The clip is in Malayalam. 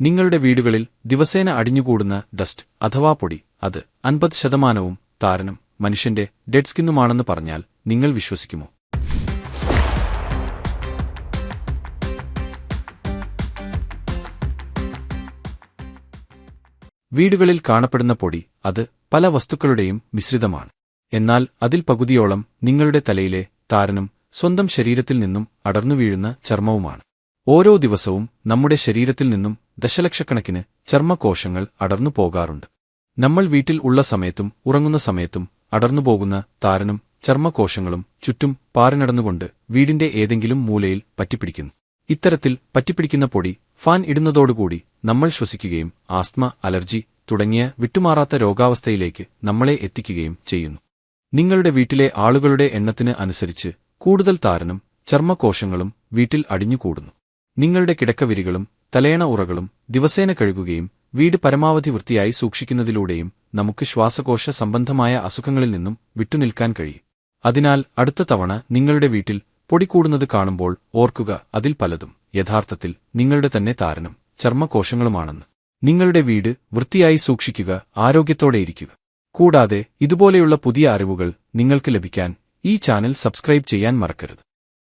നിങ്ങളുടെ വീടുകളിൽ ദിവസേന അടിഞ്ഞുകൂടുന്ന ഡസ്റ്റ് അഥവാ പൊടി അത് 50% താരനും മനുഷ്യന്റെ ഡെഡ് സ്കിന്നുമാണെന്ന് പറഞ്ഞാൽ നിങ്ങൾ വിശ്വസിക്കുമോ? വീടുകളിൽ കാണപ്പെടുന്ന പൊടി അത് പല വസ്തുക്കളുടെയും മിശ്രിതമാണ്. എന്നാൽ അതിൽ പകുതിയോളം നിങ്ങളുടെ തലയിലെ താരനും സ്വന്തം ശരീരത്തിൽ നിന്നും അടർന്നു വീഴുന്ന ചർമ്മവുമാണ്. ഓരോ ദിവസവും നമ്മുടെ ശരീരത്തിൽ നിന്നും ദശലക്ഷക്കണക്കിന് ചർമ്മകോശങ്ങൾ അടർന്നു പോകാറുണ്ട്. നമ്മൾ വീട്ടിൽ ഉള്ള സമയത്തും ഉറങ്ങുന്ന സമയത്തും അടർന്നുപോകുന്ന താരനും ചർമ്മകോശങ്ങളും ചുറ്റും പാറിനടന്നുകൊണ്ട് വീടിന്റെ ഏതെങ്കിലും മൂലയിൽ പറ്റിപ്പിടിക്കുന്നു. ഇത്തരത്തിൽ പറ്റിപ്പിടിക്കുന്ന പൊടി ഫാൻ ഇടുന്നതോടുകൂടി നമ്മൾ ശ്വസിക്കുകയും ആസ്ത്മ, അലർജി തുടങ്ങിയ വിട്ടുമാറാത്ത രോഗാവസ്ഥയിലേക്ക് നമ്മളെ എത്തിക്കുകയും ചെയ്യുന്നു. നിങ്ങളുടെ വീട്ടിലെ ആളുകളുടെ എണ്ണത്തിന് അനുസരിച്ച് കൂടുതൽ താരനും ചർമ്മകോശങ്ങളും വീട്ടിൽ അടിഞ്ഞുകൂടുന്നു. നിങ്ങളുടെ കിടക്കവിരികളും തലയണ ഉറകളും ദിവസേന കഴുകുകയും വീട് പരമാവധി വൃത്തിയായി സൂക്ഷിക്കുന്നതിലൂടെയും നമുക്ക് ശ്വാസകോശ സംബന്ധമായ അസുഖങ്ങളിൽ നിന്നും വിട്ടുനിൽക്കാൻ കഴിയും. അതിനാൽ അടുത്ത തവണ നിങ്ങളുടെ വീട്ടിൽ പൊടി കൂടുന്നത് കാണുമ്പോൾ ഓർക്കുക, അതിൽ പലതും യഥാർത്ഥത്തിൽ നിങ്ങളുടെ തന്നെ താരനും ചർമ്മകോശങ്ങളുമാണെന്ന്. നിങ്ങളുടെ വീട് വൃത്തിയായി സൂക്ഷിക്കുക, ആരോഗ്യത്തോടെയിരിക്കുക. കൂടാതെ ഇതുപോലെയുള്ള പുതിയ അറിവുകൾ നിങ്ങൾക്ക് ലഭിക്കാൻ ഈ ചാനൽ സബ്സ്ക്രൈബ് ചെയ്യാൻ മറക്കരുത്.